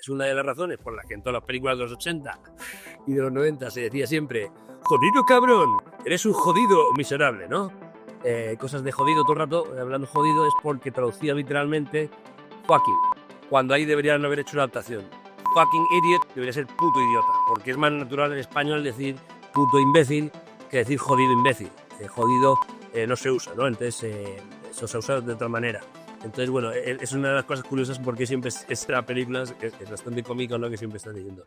Es una de las razones por las que en todas las películas de los 80 y de los 90 se decía siempre «Jodido cabrón, eres un jodido miserable», ¿no? Cosas de jodido todo el rato, hablando jodido es porque traducía literalmente fucking, cuando ahí deberían haber hecho una adaptación. Fucking idiot debería ser puto idiota, porque es más natural en español decir puto imbécil que decir jodido imbécil. Jodido no se usa, ¿no? Entonces eso se usa de otra manera. Entonces, bueno, es una de las cosas curiosas porque siempre esta película es bastante cómica, ¿no? Que siempre están diciendo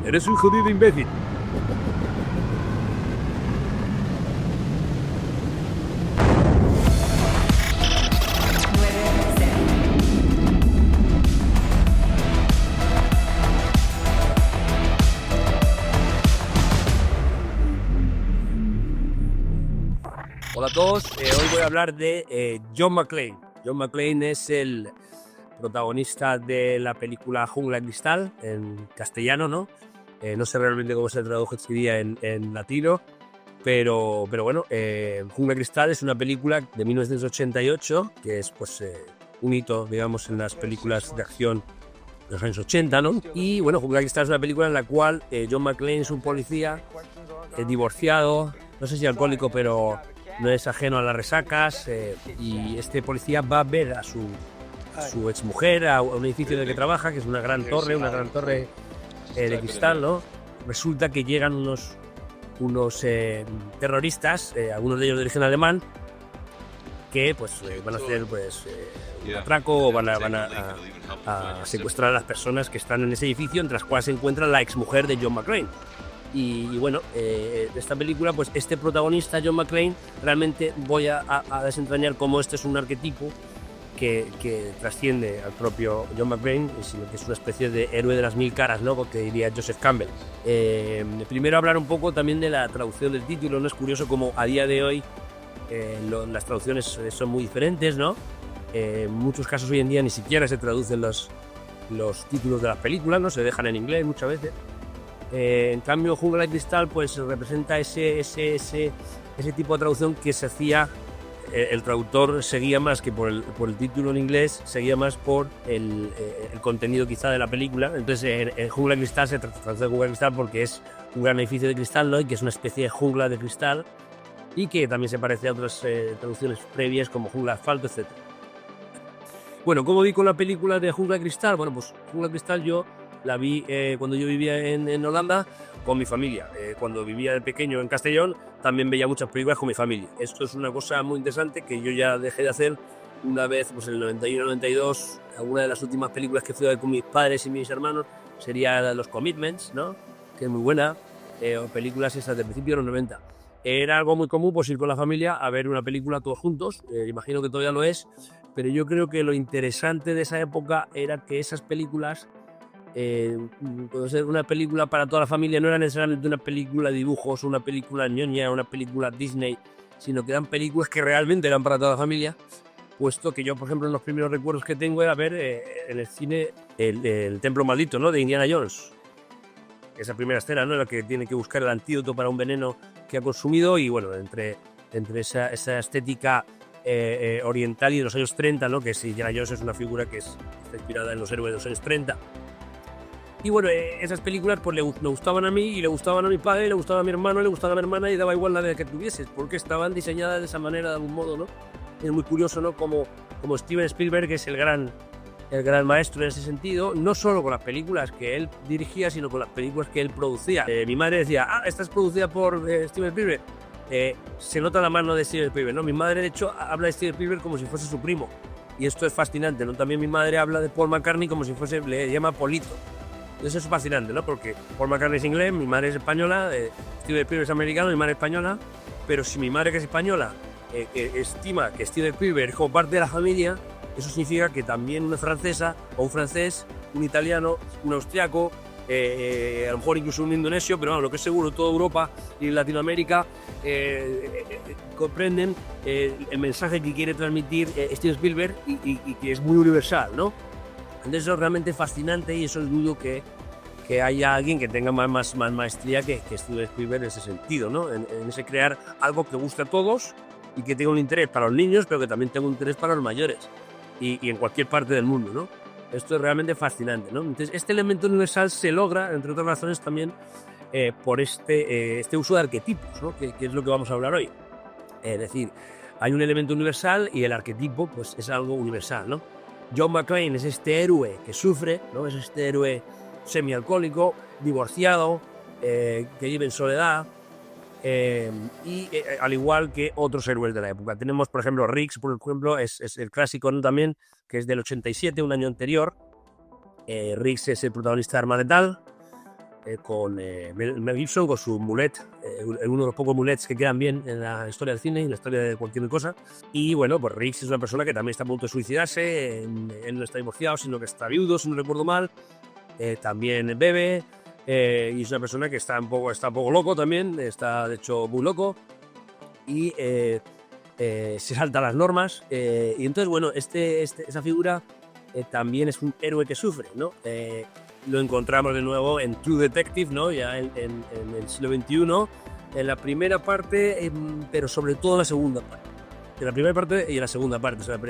«Eres un jodido imbécil». Hola a todos, hoy voy a hablar de John McClane. John McClane es el protagonista de la película Jungla de Cristal, en castellano, ¿no? No sé realmente cómo se traduciría en latino, pero bueno, Jungla de Cristal es una película de 1988, que es pues un hito, digamos, en las películas de acción de los años 80, ¿no? Y bueno, Jungla de Cristal es una película en la cual John McClane es un policía divorciado, no sé si alcohólico, pero no es ajeno a las resacas, y este policía va a ver a su exmujer a un edificio en el que trabaja, que es una gran torre de cristal, ¿no? Resulta que llegan unos terroristas, algunos de ellos de origen alemán, que pues van a hacer pues un atraco o van a secuestrar a las personas que están en ese edificio, entre las cuales se encuentra la exmujer de John McClane. Y bueno, de esta película, pues este protagonista, John McClane, realmente voy a desentrañar cómo este es un arquetipo que trasciende al propio John McClane, sino que es una especie de héroe de las mil caras, ¿no? Que diría Joseph Campbell. Primero hablar un poco también de la traducción del título, ¿no? Es curioso como a día de hoy las traducciones son muy diferentes, ¿no? En muchos casos hoy en día ni siquiera se traducen los títulos de las películas, ¿no? Se dejan en inglés muchas veces. En cambio, Jungla de Cristal pues representa ese tipo de traducción que se hacía, el traductor seguía más que por el título en inglés, seguía más por el contenido quizá de la película. Entonces en Jungla de Cristal se traduce Jungla de Cristal porque es un gran edificio de cristal, ¿no? Y que es una especie de jungla de cristal y que también se parece a otras traducciones previas como Jungla de Asfalto, etc. Bueno, ¿cómo vi con la película de Jungla de Cristal? Bueno, pues Jungla de Cristal yo la vi cuando yo vivía en Holanda con mi familia. Cuando vivía de pequeño en Castellón también veía muchas películas con mi familia. Esto es una cosa muy interesante que yo ya dejé de hacer una vez, pues en el 91-92, alguna de las últimas películas que fui a ver con mis padres y mis hermanos sería Los Commitments, ¿no? Que es muy buena, o películas esas de principios de los 90. Era algo muy común pues ir con la familia a ver una película todos juntos, imagino que todavía lo es, pero yo creo que lo interesante de esa época era que esas películas, puede ser una película para toda la familia, no era necesariamente una película de dibujos, una película ñoña, una película Disney, sino que eran películas que realmente eran para toda la familia, puesto que yo, por ejemplo, en los primeros recuerdos que tengo era ver en el cine el Templo Maldito, ¿no? De Indiana Jones. Esa primera escena, ¿no? En la que tiene que buscar el antídoto para un veneno que ha consumido, y bueno, entre esa estética oriental y de los años 30, ¿no? Que Indiana Jones es una figura que está inspirada en los héroes de los años 30. Y bueno, esas películas pues me gustaban a mí y le gustaban a mi padre, le gustaba a mi hermano, le gustaba a mi hermana, y daba igual la edad que tuvieses, porque estaban diseñadas de esa manera de algún modo, ¿no? Es muy curioso, ¿no? Como Steven Spielberg, que es el gran maestro en ese sentido, no solo con las películas que él dirigía, sino con las películas que él producía. Mi madre decía, esta es producida por Steven Spielberg. Se nota la mano de Steven Spielberg, ¿no? Mi madre, de hecho, habla de Steven Spielberg como si fuese su primo. Y esto es fascinante, ¿no? También mi madre habla de Paul McCartney como si fuese, le llama Polito. Entonces es fascinante, ¿no? Porque Paul McCartney es inglés, mi madre es española, Steven Spielberg es americano, mi madre es española, pero si mi madre, que es española, estima que Steven Spielberg es como parte de la familia, eso significa que también una francesa o un francés, un italiano, un austriaco, a lo mejor incluso un indonesio, pero bueno, lo que es seguro, toda Europa y Latinoamérica comprenden el mensaje que quiere transmitir Steven Spielberg y que es muy universal, ¿no? Entonces eso es realmente fascinante, y eso es dudo que haya alguien que tenga más maestría que Steven Spielberg en ese sentido, ¿no? En ese crear algo que guste a todos y que tenga un interés para los niños, pero que también tenga un interés para los mayores y en cualquier parte del mundo, ¿no? Esto es realmente fascinante, ¿no? Entonces, este elemento universal se logra, entre otras razones, también por este uso de arquetipos, ¿no? Que es lo que vamos a hablar hoy. Es decir, hay un elemento universal y el arquetipo pues, es algo universal, ¿no? John McClane es este héroe que sufre, ¿no? Es este héroe semialcohólico, divorciado, que vive en soledad, al igual que otros héroes de la época. Tenemos, por ejemplo, Riggs, por ejemplo, es el clásico, ¿no? También, que es del 87, un año anterior. Riggs es el protagonista de Arma Letal, con Mel Gibson, con su mulet, uno de los pocos mulets que quedan bien en la historia del cine y en la historia de cualquier cosa. Y bueno, pues Riggs es una persona que también está a punto de suicidarse, él no está divorciado, sino que está viudo, si no recuerdo mal, también bebe, y es una persona que está un poco loco también, está de hecho muy loco, y se salta las normas, y entonces bueno, esa figura también es un héroe que sufre, ¿no? Lo encontramos de nuevo en True Detective, ¿no? Ya en el siglo XXI, en la primera parte, pero sobre todo en la segunda parte. En la primera parte y en la segunda parte. O sea,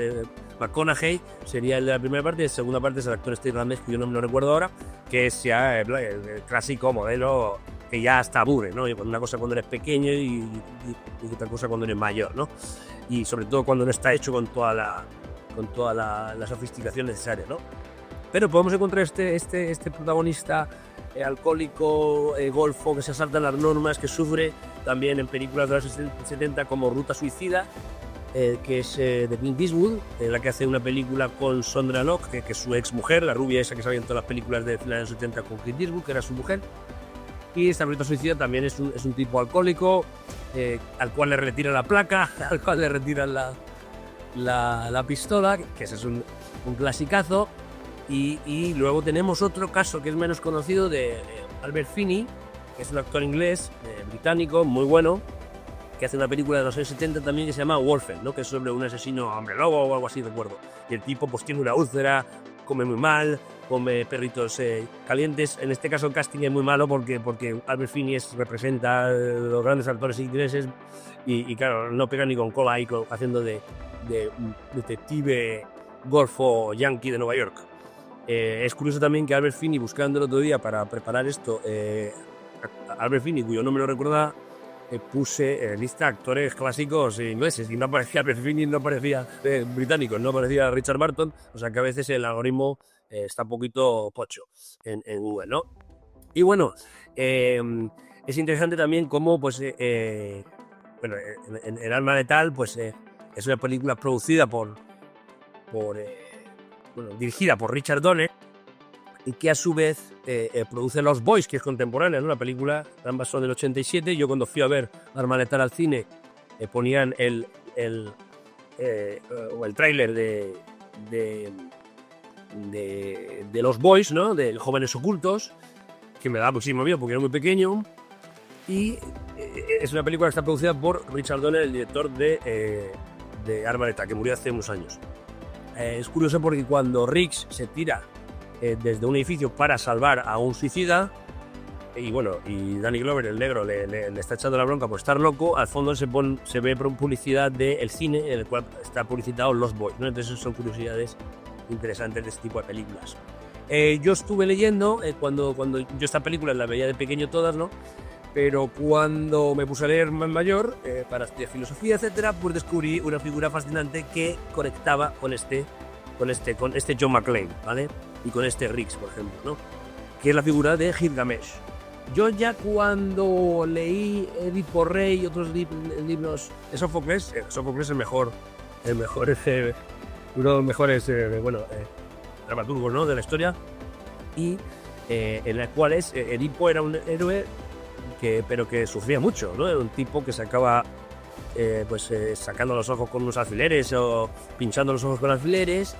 McConaughey sería el de la primera parte y la segunda parte es el actor este irlandés, que yo no me lo recuerdo ahora, que es ya el clásico modelo que ya hasta aburre, ¿no? Y una cosa cuando eres pequeño y otra cosa cuando eres mayor, ¿no? Y sobre todo cuando no está hecho con toda la sofisticación necesaria, ¿no? Pero podemos encontrar este protagonista alcohólico, golfo, que se saltan las normas, que sufre también en películas de los 70 como Ruta Suicida, que es de Clint Eastwood, la que hace una película con Sondra Locke, que es su ex mujer, la rubia esa que salía en todas las películas de finales de los 70 con Clint Eastwood, que era su mujer. Y esta Ruta Suicida también es un tipo alcohólico, al cual le retiran la placa, al cual le retiran la pistola, que ese es un clasicazo. Y luego tenemos otro caso que es menos conocido de Albert Finney, que es un actor inglés, británico, muy bueno, que hace una película de los años 70 también que se llama Wolfen, ¿no? Que es sobre un asesino hombre lobo o algo así, recuerdo. Y el tipo pues tiene una úlcera, come muy mal, come perritos calientes. En este caso el casting es muy malo porque Albert Finney representa los grandes actores ingleses y claro, no pega ni con cola ahí haciendo de detective golfo yankee de Nueva York. Es curioso también que Albert Finney, buscando el otro día para preparar esto, Albert Finney, cuyo nombre no recuerda, puse lista actores clásicos ingleses y no aparecía Albert Finney, no aparecía británicos, no aparecía Richard Burton, o sea que a veces el algoritmo está un poquito pocho en Google, ¿no? Y bueno, es interesante también cómo, pues, bueno, en Arma Letal, pues, es una película producida dirigida por Richard Donner y que a su vez produce Los Boys, que es contemporánea, ¿no? La película, ambas son del 87. Yo cuando fui a ver Arma Letal al cine ponían el tráiler de Los Boys, ¿no? De Jóvenes Ocultos, que me daba muchísimo miedo porque era muy pequeño. Y es una película que está producida por Richard Donner, el director de Arma Letal, que murió hace unos años. Es curioso porque cuando Riggs se tira desde un edificio para salvar a un suicida, y bueno, y Danny Glover, el negro, le está echando la bronca por estar loco, al fondo se ve publicidad del cine en el cual está publicitado Los Boys, ¿no? Entonces son curiosidades interesantes de este tipo de películas. Yo estuve leyendo, cuando yo esta película la veía de pequeño todas, ¿no? Pero cuando me puse a leer más mayor, para estudiar filosofía, etcétera, pues descubrí una figura fascinante que conectaba con este John McClane, ¿vale? Y con este Riggs, por ejemplo, ¿no? Que es la figura de Gilgamesh. Yo ya cuando leí Edipo Rey y otros libros de Sófocles es el mejor uno de los mejores dramaturgos, ¿no? De la historia, y en las cuales Edipo era un héroe pero que sufría mucho, ¿no? Era un tipo que sacaba sacando los ojos con unos alfileres o pinchando los ojos con alfileres,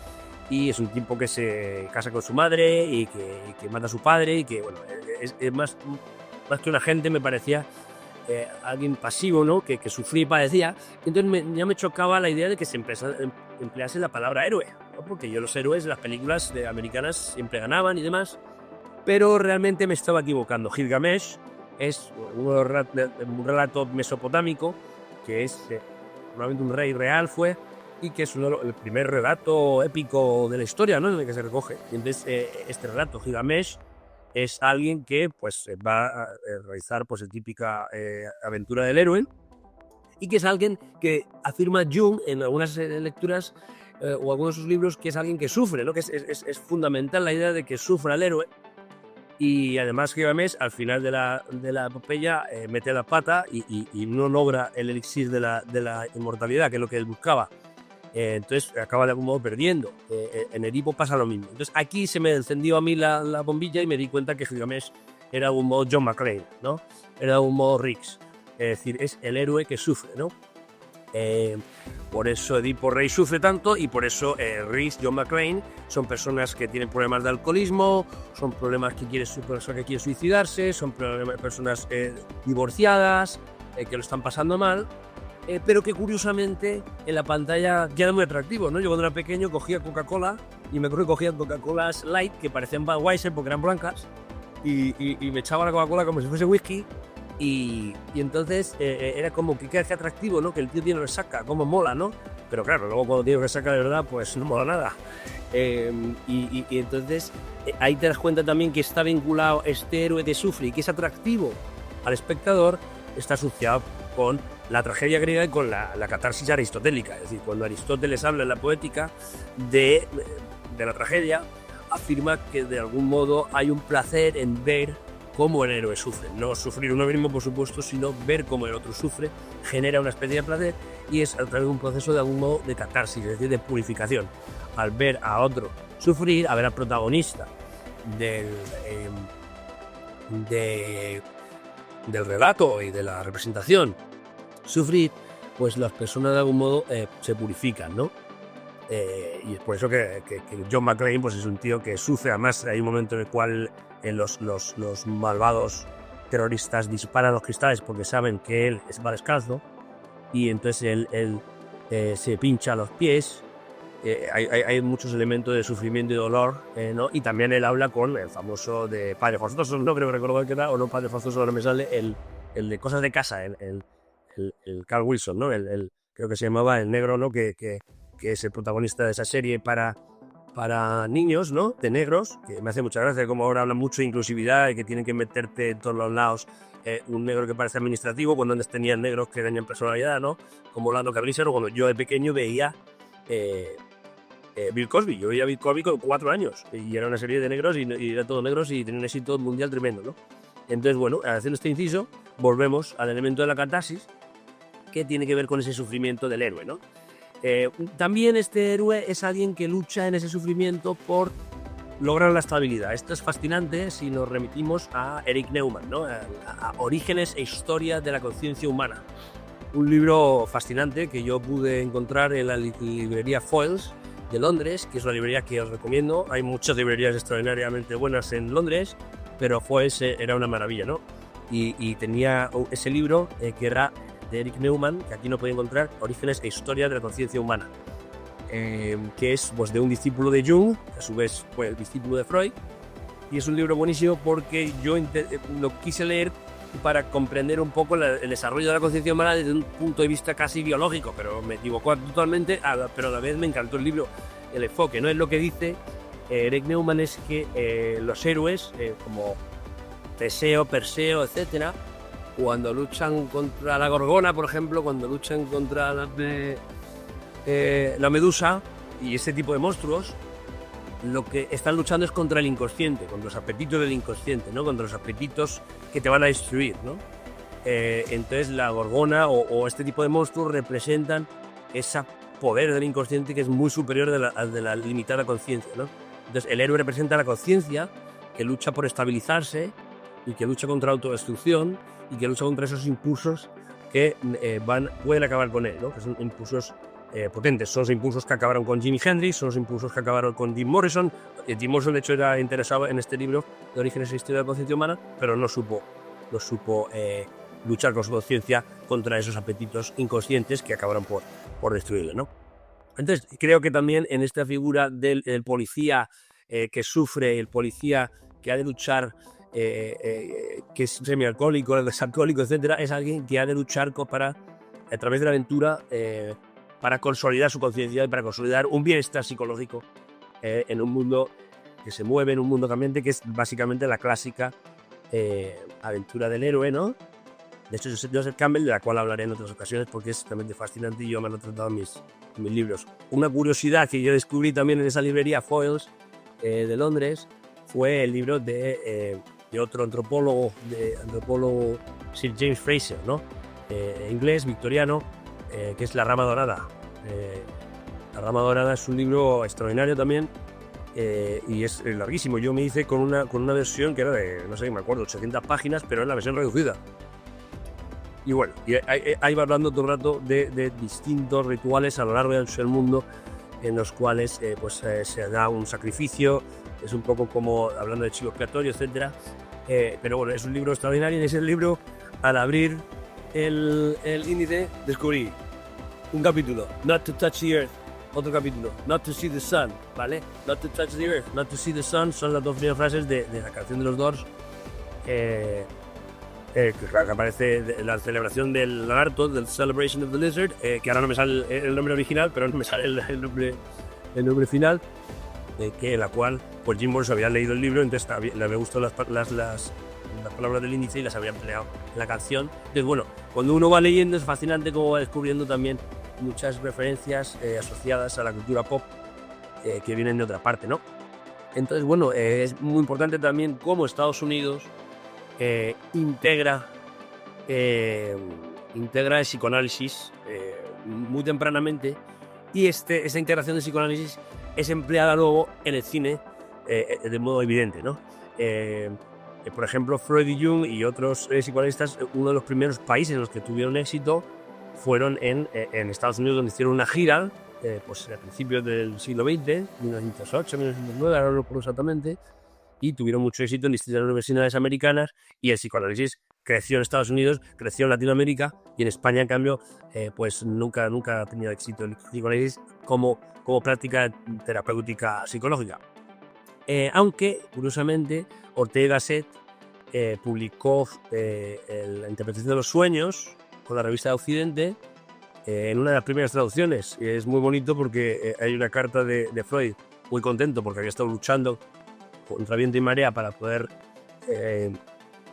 y es un tipo que se casa con su madre y que mata a su padre, y que bueno, es más que un agente, me parecía alguien pasivo, ¿no? Que sufría y padecía. Entonces ya me chocaba la idea de que se emplease la palabra héroe, ¿no? Porque yo los héroes de las películas americanas siempre ganaban y demás, pero realmente me estaba equivocando. Gilgamesh es un relato mesopotámico que es probablemente un rey real, fue, y que es el primer relato épico de la historia, ¿no? En el que se recoge. Y entonces, este relato, Gilgamesh, es alguien que pues, va a realizar pues, la típica aventura del héroe, y que es alguien que afirma Jung en algunas lecturas o algunos de sus libros que es alguien que sufre, ¿no? Que es fundamental la idea de que sufra el héroe. Y además Gilgamesh al final de la epopeya mete la pata y no logra el elixir de la inmortalidad, que es lo que él buscaba. Entonces acaba de algún modo perdiendo. En Edipo pasa lo mismo. Entonces aquí se me encendió a mí la bombilla y me di cuenta que Gilgamesh era de algún modo John McClane, ¿no? Era de algún modo Riggs. Es decir, es el héroe que sufre, ¿no? Por eso Edipo Rey sufre tanto y por eso Riggs, John McClane, son personas que tienen problemas de alcoholismo, son problemas que personas que quieren suicidarse, son personas divorciadas, que lo están pasando mal, pero que curiosamente en la pantalla queda muy atractivo, ¿no? Yo cuando era pequeño cogía Coca-Cola y me acuerdo que cogía Coca-Colas Light que parecían Budweiser porque eran blancas y me echaba la Coca-Cola como si fuese whisky. Y entonces era como que queda atractivo, ¿no? Que el tío tiene resaca, como mola, ¿no? Pero claro, luego cuando tiene resaca de verdad, pues no mola nada. Y entonces ahí te das cuenta también que está vinculado este héroe que sufre y que es atractivo al espectador, está asociado con la tragedia griega y con la catarsis aristotélica. Es decir, cuando Aristóteles habla en la poética de la tragedia, afirma que de algún modo hay un placer en ver cómo el héroe sufre. No sufrir uno mismo, por supuesto, sino ver cómo el otro sufre, genera una especie de placer y es a través de un proceso de algún modo de catarsis, es decir, de purificación. Al ver a otro sufrir, a ver al protagonista del relato y de la representación sufrir, pues las personas de algún modo se purifican, ¿no? Y es por eso que John McClane pues es un tío que sufre. Además hay un momento en el cual los malvados terroristas disparan los cristales porque saben que él va descalzo y entonces él se pincha los pies. Hay muchos elementos de sufrimiento y dolor, ¿no? Y también él habla con el famoso de Padre Forzoso, no creo que recordar que era, o no Padre Forzoso, ahora me sale, el de Cosas de Casa, el Carl Wilson, ¿no? Creo que se llamaba el negro, ¿no? Que es el protagonista de esa serie para niños, ¿no? De negros, que me hace mucha gracia como ahora hablan mucho de inclusividad y que tienen que meterte en todos los lados un negro que parece administrativo cuando antes tenían negros que tenían personalidad, ¿no? Como Orlando Cabrícero, cuando yo de pequeño veía Bill Cosby. Yo veía Bill Cosby con 4 años y era una serie de negros y era todo negros y tenía un éxito mundial tremendo, ¿no? Entonces, bueno, haciendo este inciso, volvemos al elemento de la catarsis que tiene que ver con ese sufrimiento del héroe, ¿no? También este héroe es alguien que lucha en ese sufrimiento por lograr la estabilidad. Esto es fascinante si nos remitimos a Erich Neumann, ¿no? a Orígenes e Historia de la Conciencia Humana. Un libro fascinante que yo pude encontrar en la librería Foyles de Londres, que es una librería que os recomiendo. Hay muchas librerías extraordinariamente buenas en Londres, pero Foyles era una maravilla, ¿no? Y tenía ese libro que era de Erich Neumann, que aquí no podéis encontrar, Orígenes e Historia de la Conciencia Humana, que es pues, de un discípulo de Jung, que a su vez fue el discípulo de Freud, y es un libro buenísimo porque yo lo quise leer para comprender un poco el desarrollo de la conciencia humana desde un punto de vista casi biológico, pero me equivocó totalmente, pero a la vez me encantó el libro, el enfoque, ¿no? Es lo que dice Erich Neumann, es que los héroes, como Teseo, Perseo, etcétera, cuando luchan contra la Gorgona, por ejemplo, cuando luchan contra la Medusa y ese tipo de monstruos, lo que están luchando es contra el inconsciente, contra los apetitos del inconsciente, ¿no? Contra los apetitos que te van a destruir, ¿no? Entonces la Gorgona o este tipo de monstruos representan ese poder del inconsciente que es muy superior al de la limitada conciencia, ¿no? Entonces el héroe representa la conciencia que lucha por estabilizarse y que lucha contra la autodestrucción y que lucha contra esos impulsos que pueden acabar con él, ¿no? Que son impulsos potentes. Son los impulsos que acabaron con Jimi Hendrix, son los impulsos que acabaron con Jim Morrison. Jim Morrison, de hecho, era interesado en este libro de Orígenes e Historia de la Conciencia Humana, pero no supo luchar con su conciencia contra esos apetitos inconscientes que acabaron por destruirlo, ¿no? Entonces, creo que también en esta figura del policía que sufre, el policía que ha de luchar, que es semialcohólico, desalcohólico, etcétera, es alguien que ha de luchar para, a través de la aventura, para consolidar su conciencia y para consolidar un bienestar psicológico en un mundo que se mueve, en un mundo cambiante, que es básicamente la clásica aventura del héroe, ¿no? De hecho, Joseph Campbell, de la cual hablaré en otras ocasiones porque es realmente fascinante y yo me lo he tratado en mis libros. Una curiosidad que yo descubrí también en esa librería Foyles de Londres fue el libro de otro antropólogo Sir James Fraser, ¿no? Inglés, victoriano, que es La Rama Dorada. La Rama Dorada es un libro extraordinario también y es larguísimo. Yo me hice con una versión que era de, no sé, me acuerdo, 800 páginas, pero en la versión reducida. Y bueno, ahí va hablando todo el rato de distintos rituales a lo largo del mundo en los cuales se da un sacrificio. Es un poco como hablando de chivo expiatorio, etc. Pero bueno, es un libro extraordinario. En ese libro, al abrir el índice, descubrí un capítulo, Not to touch the earth. Otro capítulo, Not to see the sun, ¿vale? Not to touch the earth, not to see the sun son las dos primeras frases de la canción de los Doors. Que aparece la celebración del lagarto, del Celebration of the Lizard, que ahora no me sale el nombre original, pero no me sale el nombre final, que la cual pues Jim Morrison había leído el libro, entonces le había gustado las palabras del índice y las había empleado en la canción. Entonces bueno, cuando uno va leyendo es fascinante cómo va descubriendo también muchas referencias asociadas a la cultura pop que vienen de otra parte, ¿no? Entonces bueno, es muy importante también cómo Estados Unidos integra el psicoanálisis muy tempranamente, y esa integración del psicoanálisis es empleada luego en el cine de modo evidente, ¿no? Por ejemplo, Freud y Jung y otros psicoanalistas, uno de los primeros países en los que tuvieron éxito fueron en Estados Unidos, donde hicieron una gira pues a principios del siglo XX, 1908, 1909, ahora no lo recuerdo exactamente, y tuvieron mucho éxito en distintas universidades americanas, y el psicoanálisis creció en Estados Unidos, creció en Latinoamérica, y en España, en cambio, pues nunca ha tenido éxito el psicoanálisis como práctica terapéutica psicológica. Aunque, curiosamente, Ortega y Gasset publicó la interpretación de los sueños con la revista de Occidente en una de las primeras traducciones. Y es muy bonito porque hay una carta de Freud, muy contento porque había estado luchando contra viento y marea para poder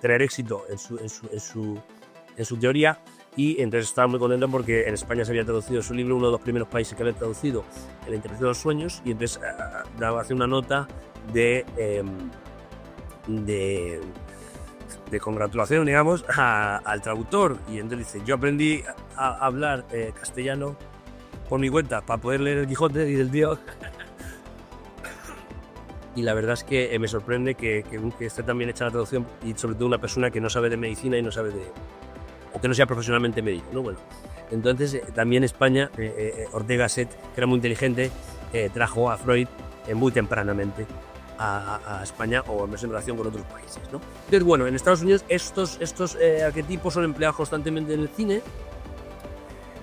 tener éxito en su teoría, y entonces estaba muy contento porque en España se había traducido su libro, uno de los primeros países que había traducido la interpretación de los sueños, y entonces hace una nota de congratulación, digamos, al traductor, y entonces dice: yo aprendí a hablar castellano por mi cuenta para poder leer el Quijote, y del tío. Y la verdad es que me sorprende que esté tan bien hecha la traducción, y sobre todo una persona que no sabe de medicina y no sabe o que no sea profesionalmente médico, ¿no? Bueno, entonces también España, Ortega y Gasset, que era muy inteligente, trajo a Freud muy tempranamente a España, o en relación con otros países, ¿no? Entonces bueno, en Estados Unidos estos arquetipos son empleados constantemente en el cine.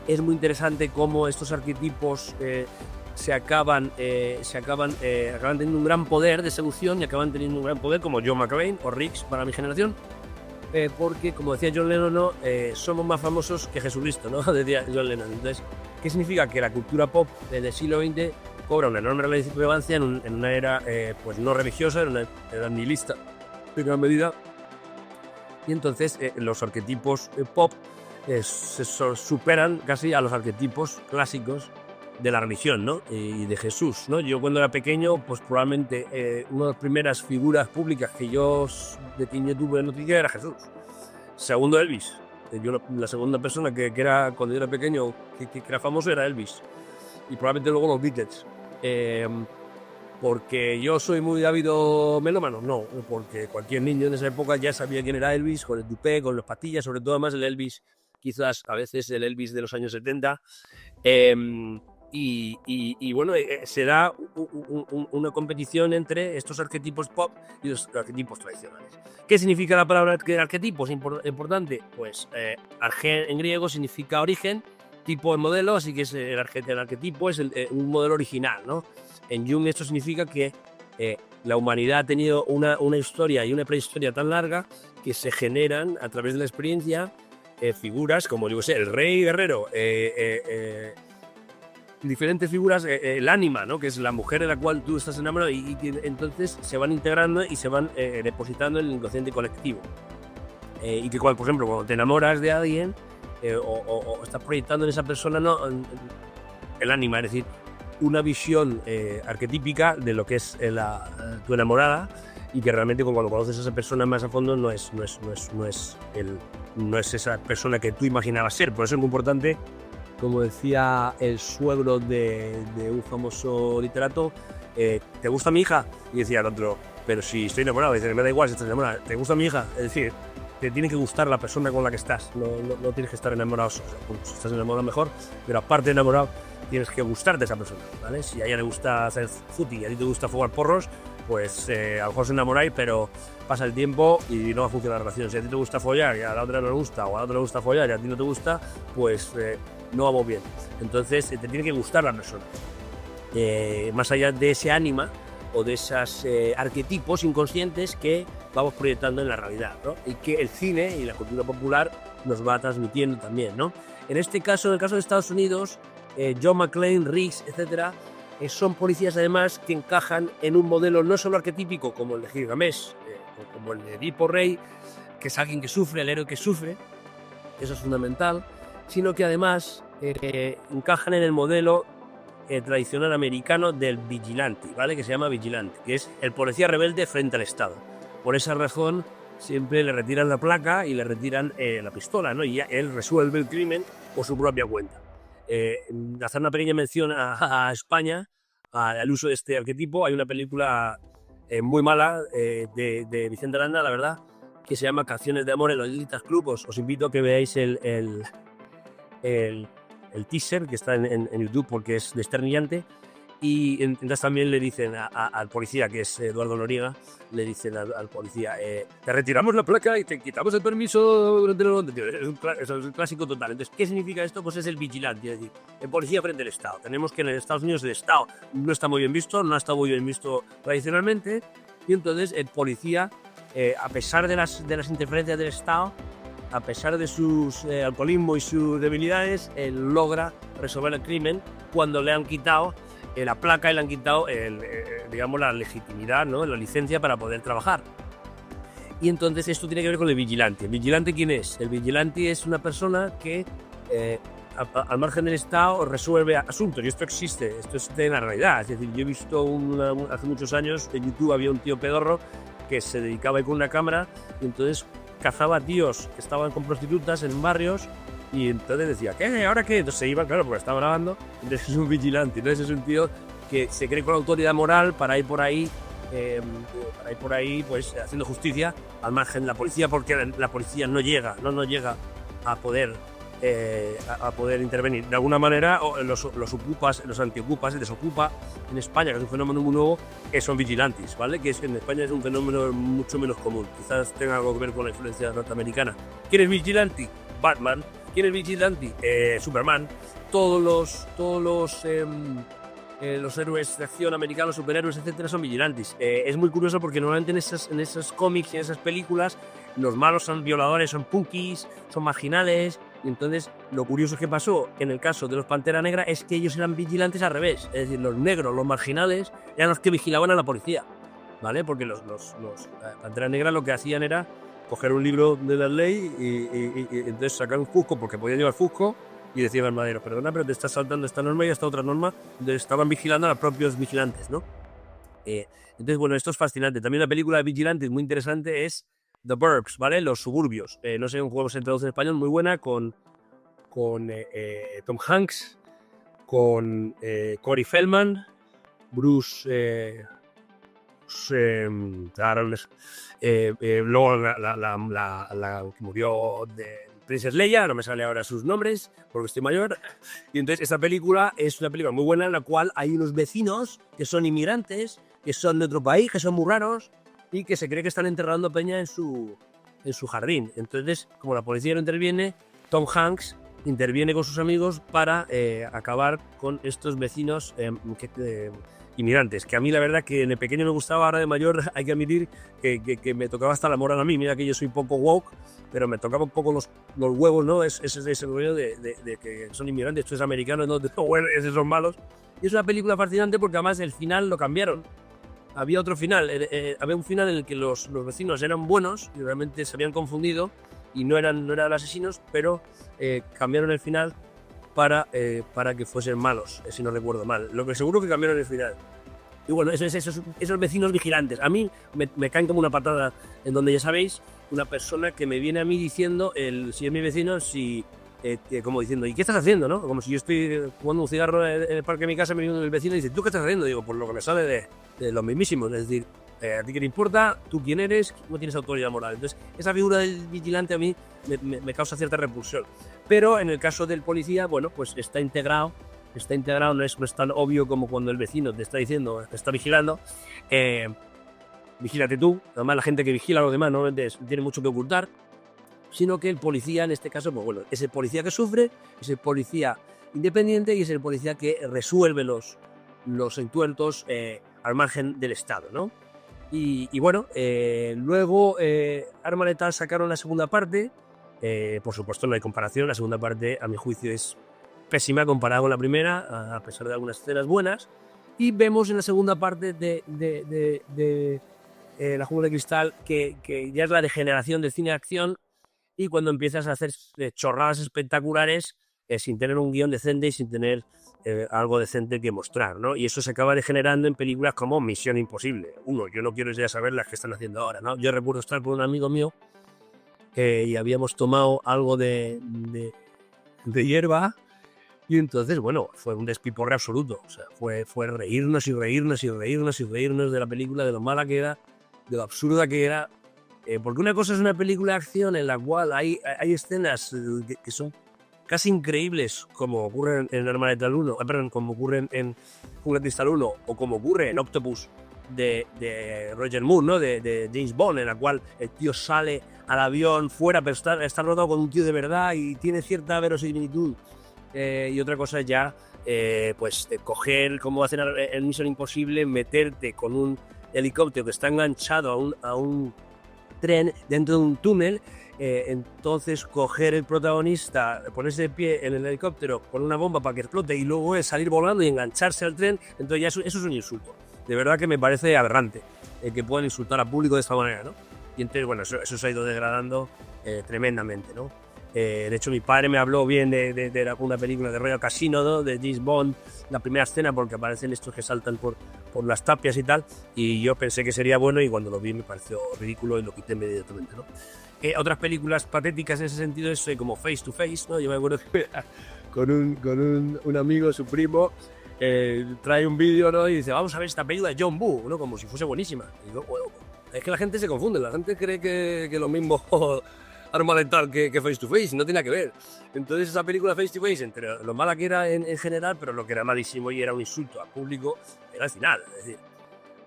Es muy interesante cómo estos arquetipos acaban teniendo un gran poder de seducción, y acaban teniendo un gran poder, como John McClane o Riggs para mi generación, porque, como decía John Lennon, ¿no? Somos más famosos que Jesucristo, ¿no? Decía John Lennon. Entonces, ¿qué significa? Que la cultura pop del siglo XX cobra una enorme relevancia en una era pues no religiosa, en una era nihilista en gran medida, y entonces los arquetipos pop se superan casi a los arquetipos clásicos de la religión, ¿no? Y de Jesús, ¿no? Yo cuando era pequeño, pues probablemente una de las primeras figuras públicas que yo de niño tuve noticia era Jesús. Segundo, Elvis. Yo la segunda persona que era, cuando yo era pequeño, que era famoso, era Elvis. Y probablemente luego los Beatles. Porque yo soy muy ávido melómano, no, porque cualquier niño en esa época ya sabía quién era Elvis, con el tupé, con las patillas, sobre todo además el Elvis, quizás a veces el Elvis de los años 70. Y bueno, se da una competición entre estos arquetipos pop y los arquetipos tradicionales. ¿Qué significa la palabra arquetipo? Es importante. Pues en griego significa origen, tipo el modelo, así que el arquetipo es un modelo original, ¿no? En Jung esto significa que la humanidad ha tenido una historia y una prehistoria tan larga que se generan a través de la experiencia figuras como, yo sé, el rey guerrero, diferentes figuras, el ánima, ¿no? Que es la mujer de la cual tú estás enamorado y que entonces se van integrando y se van depositando en el inconsciente colectivo. Y que, por ejemplo, cuando te enamoras de alguien o estás proyectando en esa persona, ¿no? El ánima, es decir, una visión arquetípica de lo que es tu enamorada, y que realmente cuando conoces a esa persona más a fondo no es esa persona que tú imaginabas ser. Por eso es muy importante, como decía el suegro de un famoso literato, ¿te gusta mi hija? Y decía el otro, pero si estoy enamorado. Y dice, me da igual si estás enamorado, ¿te gusta mi hija? Es decir, te tiene que gustar la persona con la que estás, no tienes que estar enamorado. O sea, si estás enamorado mejor, pero aparte de enamorado tienes que gustarte a esa persona, ¿vale? Si a ella le gusta hacer footy y a ti te gusta jugar porros, pues a lo mejor os enamoráis, pero pasa el tiempo y no va a funcionar la relación. Si a ti te gusta follar y a la otra no le gusta, o a la otra le gusta follar y a ti no te gusta, pues no vamos bien. Entonces te tiene que gustar la persona. Más allá de ese ánima o de esos arquetipos inconscientes que vamos proyectando en la realidad, ¿no? Y que el cine y la cultura popular nos va transmitiendo también, ¿no? En este caso, en el caso de Estados Unidos, John McClane, Riggs, etcétera, son policías además que encajan en un modelo no solo arquetípico como el de Gilgamesh o como el de Edipo Rey, que es alguien que sufre, el héroe que sufre, eso es fundamental, sino que además encajan en el modelo tradicional americano del vigilante, ¿vale? Que se llama vigilante, que es el policía rebelde frente al Estado. Por esa razón siempre le retiran la placa y le retiran la pistola, ¿no? Y ya él resuelve el crimen por su propia cuenta. Hacer una pequeña mención a España, al uso de este arquetipo. Hay una película muy mala de Vicente Aranda, la verdad, que se llama Canciones de Amor en los Litas Club. Os invito a que veáis el teaser que está en YouTube porque es desternillante. Y entonces también le dicen al policía, que es Eduardo Noriega, le dicen al policía, te retiramos la placa y te quitamos el permiso durante los... Es un clásico total. Entonces, ¿qué significa esto? Pues es el vigilante, es decir, el policía frente al Estado. Tenemos que en Estados Unidos el Estado no está muy bien visto, no ha estado muy bien visto tradicionalmente, y entonces el policía, a pesar de las interferencias del Estado, a pesar de sus alcoholismo y sus debilidades, él logra resolver el crimen cuando le han quitado la placa y le han quitado digamos, la legitimidad, ¿no? La licencia para poder trabajar. Y entonces esto tiene que ver con el vigilante. ¿El vigilante quién es? El vigilante es una persona que al margen del Estado resuelve asuntos, y esto existe en la realidad. Es decir, yo he visto hace muchos años en YouTube había un tío pedorro que se dedicaba a ir con una cámara y entonces cazaba tíos que estaban con prostitutas en barrios. Y entonces decía, ¿qué? ¿Ahora qué? Entonces se iba, claro, porque estaba grabando. Entonces es un vigilante. Entonces es un tío que se cree con autoridad moral para ir por ahí, pues haciendo justicia al margen de la policía, porque la policía no llega a poder intervenir. De alguna manera, los ocupas, los antiocupas, el desocupa en España, que es un fenómeno muy nuevo, que son vigilantes, ¿vale? Que en España es un fenómeno mucho menos común. Quizás tenga algo que ver con la influencia norteamericana. ¿Quién es vigilante? Batman. ¿Quién es vigilante? Superman. Todos los héroes de acción americanos, superhéroes, etcétera, son vigilantes. Es muy curioso porque normalmente en esos cómics y en esas películas los malos son violadores, son punkis, son marginales. Y entonces lo curioso que pasó en el caso de los Pantera Negra es que ellos eran vigilantes al revés. Es decir, los negros, los marginales, eran los que vigilaban a la policía, ¿vale? Porque los Pantera Negra lo que hacían era coger un libro de la ley y entonces sacar un fusco, porque podía llevar fusco, y decían al madero, perdona, pero te estás saltando esta norma y esta otra norma. Entonces estaban vigilando a los propios vigilantes, ¿no? Entonces, bueno, esto es fascinante. También la película de Vigilantes muy interesante es The Burbs, ¿vale? Los suburbios. No sé, un juego se traduce en español, muy buena, con Tom Hanks, con Corey Feldman, Bruce... luego la que murió de Princess Leia, no me sale ahora sus nombres porque estoy mayor. Y entonces esta película es una película muy buena en la cual hay unos vecinos que son inmigrantes, que son de otro país, que son muy raros y que se cree que están enterrando peña en su jardín. Entonces, como la policía no interviene, Tom Hanks inmigrantes, que a mí la verdad que de pequeño me gustaba, ahora de mayor hay que admitir que me tocaba hasta la moral a mí. Mira que yo soy poco woke, pero me tocaba un poco los huevos, ¿no? Ese rollo de que son inmigrantes, estos americanos, no, bueno, esos son malos. Y es una película fascinante porque además el final lo cambiaron. Había otro final, había un final en el que los vecinos eran buenos y realmente se habían confundido y no eran asesinos, pero cambiaron el final para que fuesen malos, si no recuerdo mal. Lo que seguro que cambiaron el final. Y bueno, esos vecinos vigilantes. A mí me caen como una patada en donde, ya sabéis, una persona que me viene a mí diciendo, si es mi vecino, como diciendo, ¿y qué estás haciendo? ¿No? Como si yo estoy fumando un cigarro en el parque de mi casa, me viene el vecino y dice, ¿tú qué estás haciendo? Digo, pues lo que me sale de los mismísimos. Es decir, ¿a ti qué te importa? ¿Tú quién eres? No tienes autoridad moral. Entonces, esa figura del vigilante a mí me causa cierta repulsión. Pero en el caso del policía, bueno, pues está integrado, no es tan obvio como cuando el vecino te está diciendo, te está vigilando. Vigílate tú. Además, la gente que vigila a los demás no tiene mucho que ocultar, sino que el policía, en este caso, pues bueno, es el policía que sufre, es el policía independiente y es el policía que resuelve los entuertos al margen del Estado, ¿no? Y bueno, luego Arma Letal sacaron la segunda parte. Por supuesto, no hay comparación. La segunda parte, a mi juicio, es pésima comparada con la primera, a pesar de algunas escenas buenas. Y vemos en la segunda parte de La Jungla de Cristal que ya es la degeneración del cine de acción, y cuando empiezas a hacer chorradas espectaculares sin tener un guión decente y sin tener algo decente que mostrar, ¿no? Y eso se acaba degenerando en películas como Misión Imposible. Yo no quiero ya saber las que están haciendo ahora, ¿no? Yo recuerdo estar con un amigo mío y habíamos tomado algo de hierba, y entonces, bueno, fue un despiporre absoluto. O sea, fue reírnos y reírnos y reírnos y reírnos de la película, de lo mala que era, de lo absurda que era. Porque una cosa es una película de acción en la cual hay escenas que son casi increíbles, como ocurre en Arma Letal 1, perdón, como ocurre en Jungla de Cristal 1, o como ocurre en Octopus de Roger Moore, ¿no? de James Bond, en la cual el tío sale al avión fuera, pero está rodado con un tío de verdad y tiene cierta verosimilitud. Y otra cosa es ya coger, como hacen en Misión Imposible, meterte con un helicóptero que está enganchado a un tren dentro de un túnel. Entonces coger el protagonista, ponerse de pie en el helicóptero con una bomba para que explote y luego salir volando y engancharse al tren. Entonces ya eso es un insulto. De verdad que me parece aberrante que puedan insultar al público de esta manera, ¿no? Y entonces, bueno, eso se ha ido degradando tremendamente, ¿no? De hecho, mi padre me habló bien de una película de Royal Casino, ¿no? De James Bond, la primera escena, porque aparecen estos que saltan por las tapias y tal, y yo pensé que sería bueno, y cuando lo vi me pareció ridículo y lo quité inmediatamente, ¿no? Otras películas patéticas en ese sentido es como Face to Face, ¿no? Yo me acuerdo que con un amigo, su primo, trae un vídeo, ¿no? Y dice, vamos a ver esta película de John Woo, ¿no? Como si fuese buenísima. Y digo, bueno, es que la gente se confunde, la gente cree que lo mismo Arma Letal que Face to Face, no tiene nada que ver. Entonces esa película Face to Face, entre lo mala que era en general, pero lo que era malísimo y era un insulto al público, era el final. Es decir,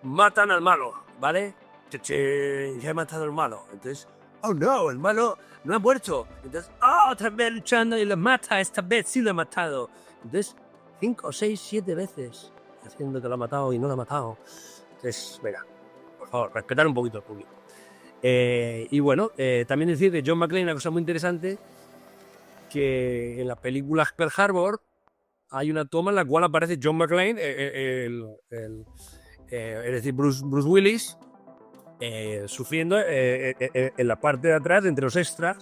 matan al malo, ¿vale? Ya he matado al malo. Entonces, oh no, el malo no ha muerto. Entonces, otra vez luchando y lo mata, esta vez sí lo ha matado. Entonces, 5, 6, 7 veces haciendo que lo ha matado y no lo ha matado. Entonces, venga, por favor, respetar un poquito al público. Y bueno, también decir de John McClane una cosa muy interesante, que en la película Pearl Harbor hay una toma en la cual aparece John McClane, es decir, Bruce Willis, sufriendo en la parte de atrás, entre los extras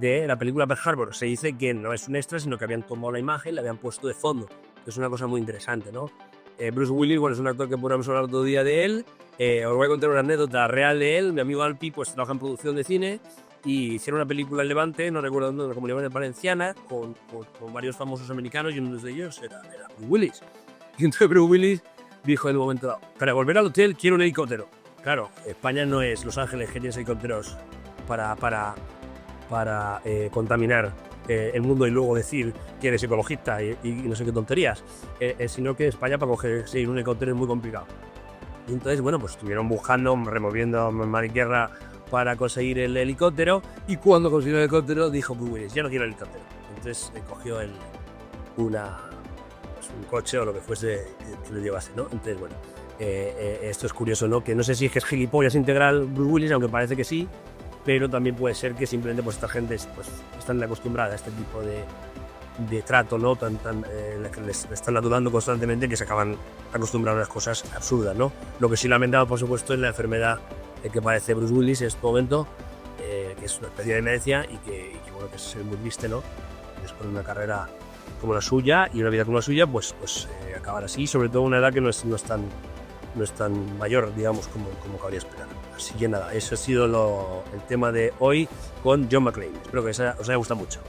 de la película Pearl Harbor. Se dice que no es un extra, sino que habían tomado la imagen y la habían puesto de fondo. Es una cosa muy interesante, ¿no? Bruce Willis, bueno, es un actor que podemos hablar otro día de él. Os voy a contar una anécdota real de él. Mi amigo Alpi pues trabaja en producción de cine y hicieron una película en Levante, no recuerdo dónde, en la Comunidad Valenciana, con varios famosos americanos, y uno de ellos era Bruce Willis. Y entonces Bruce Willis dijo en un momento dado, para volver al hotel quiero un helicóptero. Claro, España no es Los Ángeles, que tienes helicópteros para contaminar el mundo y luego decir que eres ecologista y no sé qué tonterías, sino que España para coger un helicóptero es muy complicado. Y entonces, bueno, pues estuvieron buscando, removiendo mar y tierra para conseguir el helicóptero, y cuando consiguió el helicóptero dijo Bruce Willis, ya no quiero el helicóptero. Entonces cogió un coche o lo que fuese que lo llevase, ¿no? Entonces, bueno, esto es curioso, ¿no? Que no sé si es que es gilipollas integral Bruce Willis, aunque parece que sí, pero también puede ser que simplemente pues esta gente pues están acostumbrada a este tipo de trato, ¿no? La que les están ayudando constantemente, que se acaban acostumbrando a las cosas absurdas, ¿no? Lo que sí lamentado, por supuesto, es la enfermedad que padece Bruce Willis en este momento, que es una especie de demencia y que bueno, que es muy triste, ¿no? Después de una carrera como la suya y una vida como la suya, pues acabar así, sobre todo a una edad que no es tan mayor, digamos, como cabría esperar. Así que nada, eso ha sido el tema de hoy con John McClane. Espero que os haya gustado mucho.